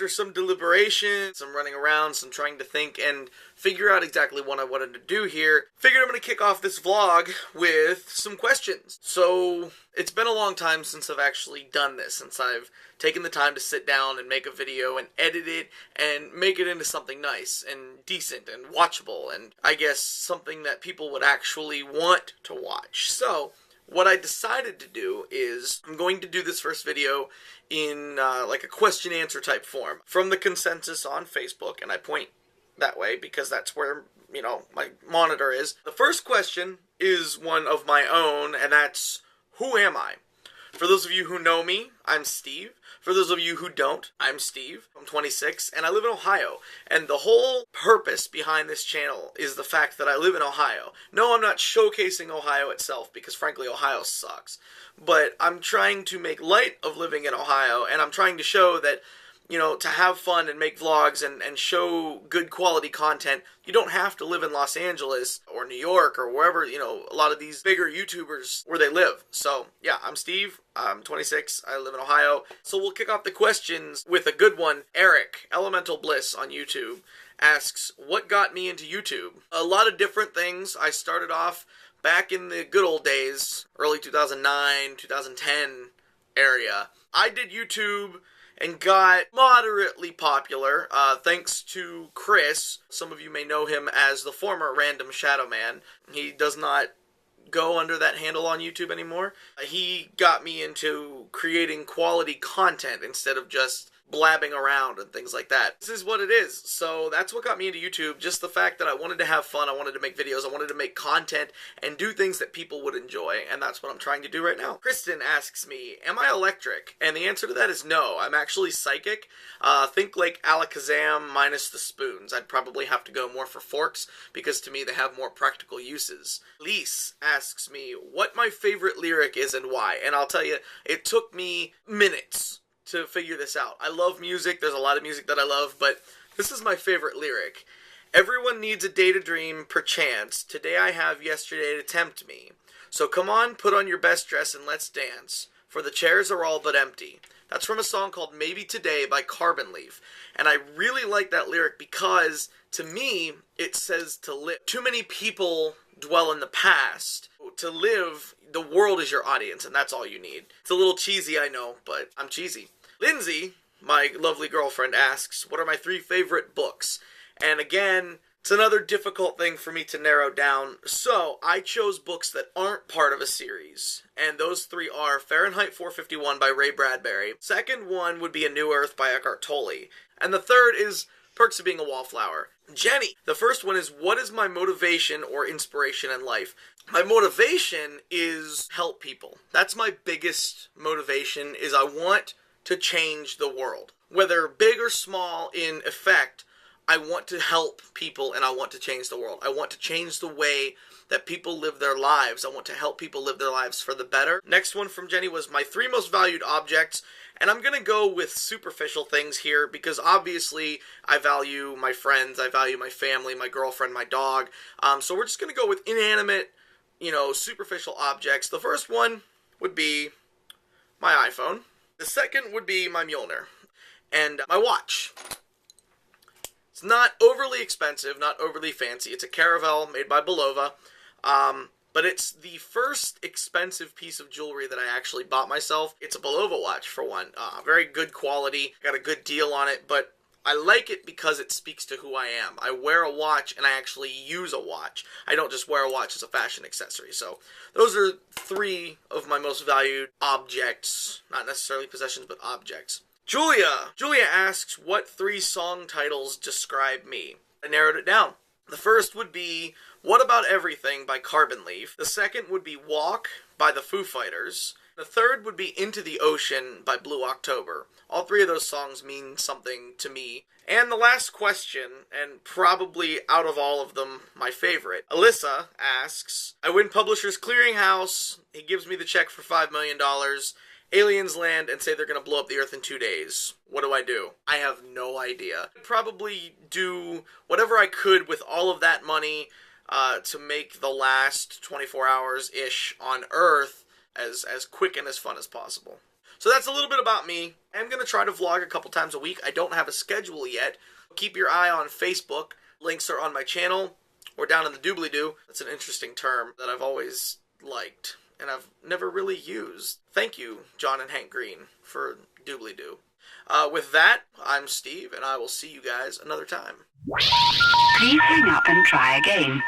after some deliberation, some running around, some trying to think and figure out exactly what I wanted to do here, figured I'm going to kick off this vlog with some questions. So, it's been a long time since I've actually done this, since I've taken the time to sit down and make a video and edit it and make it into something nice and decent and watchable and I guess something that people would actually want to watch. So, what I decided to do is I'm going to do this first video in like a question-answer type form from the consensus on Facebook, and I point that way because that's where, you know, my monitor is. The first question is one of my own, and that's, who am I? For those of you who know me, I'm Steve. For those of you who don't, I'm Steve. I'm 26, and I live in Ohio. And the whole purpose behind this channel is the fact that I live in Ohio. No, I'm not showcasing Ohio itself, because frankly, Ohio sucks. But I'm trying to make light of living in Ohio, and I'm trying to show that, you know, to have fun and make vlogs and show good quality content, you don't have to live in Los Angeles or New York or wherever, you know, a lot of these bigger YouTubers where they live. So, yeah, I'm Steve. I'm 26. I live in Ohio. So we'll kick off the questions with a good one. Eric, Elemental Bliss on YouTube, asks, what got me into YouTube? A lot of different things. I started off back in the good old days, early 2009, 2010 area. I did YouTube and got moderately popular, thanks to Chris. Some of you may know him as the former Random Shadow Man. He does not go under that handle on YouTube anymore. He got me into creating quality content instead of just blabbing around and things like that. This is what it is. So that's what got me into YouTube. Just the fact that I wanted to have fun, I wanted to make videos, I wanted to make content and do things that people would enjoy, and that's what I'm trying to do right now. Kristen asks me, am I electric? And the answer to that is no. I'm actually psychic. Think like Alakazam minus the spoons. I'd probably have to go more for forks because to me they have more practical uses. Lise asks me what my favorite lyric is and why, and I'll tell you, it took me minutes to figure this out. I love music, there's a lot of music that I love, but this is my favorite lyric. Everyone needs a day to dream, perchance. Today I have, yesterday to tempt me. So come on, put on your best dress and let's dance, for the chairs are all but empty. That's from a song called Maybe Today by Carbon Leaf. And I really like that lyric because, to me, it says to live. Too many people dwell in the past. To live, the world is your audience, and that's all you need. It's a little cheesy, I know, but I'm cheesy. Lindsay, my lovely girlfriend, asks, what are my 3 favorite books? And again, it's another difficult thing for me to narrow down. So, I chose books that aren't part of a series. And those 3 are Fahrenheit 451 by Ray Bradbury. Second one would be A New Earth by Eckhart Tolle. And the third is Perks of Being a Wallflower. Jenny, the first one is, what is my motivation or inspiration in life? My motivation is help people. That's my biggest motivation, is I want to change the world. Whether big or small in effect, I want to help people and I want to change the world. I want to change the way that people live their lives. I want to help people live their lives for the better. Next one from Jenny was my 3 most valued objects. And I'm going to go with superficial things here because obviously I value my friends, I value my family, my girlfriend, my dog. So we're just going to go with inanimate, you know, superficial objects. The first one would be my iPhone. The second would be my Mjolnir. And my watch. It's not overly expensive, not overly fancy. It's a Caravel made by Belova. But it's the first expensive piece of jewelry that I actually bought myself. It's a Belova watch, for one. Very good quality. Got a good deal on it, but I like it because it speaks to who I am. I wear a watch, and I actually use a watch. I don't just wear a watch as a fashion accessory. So those are 3 of my most valued objects. Not necessarily possessions, but objects. Julia asks, what 3 song titles describe me? I narrowed it down. The first would be What About Everything by Carbon Leaf. The second would be Walk by the Foo Fighters. The third would be Into the Ocean by Blue October. All 3 of those songs mean something to me. And the last question, and probably out of all of them, my favorite. Alyssa asks, I win Publishers Clearinghouse. He gives me the check for $5 million. Aliens land and say they're going to blow up the Earth in 2 days. What do? I have no idea. I'd probably do whatever I could with all of that money to make the last 24 hours-ish on Earth as quick and as fun as possible. So that's a little bit about me. I'm going to try to vlog a couple times a week. I don't have a schedule yet. Keep your eye on Facebook. Links are on my channel or down in the doobly-doo. That's an interesting term that I've always liked and I've never really used. Thank you, John and Hank Green, for doobly-doo. With that, I'm Steve, and I will see you guys another time. Please hang up and try again.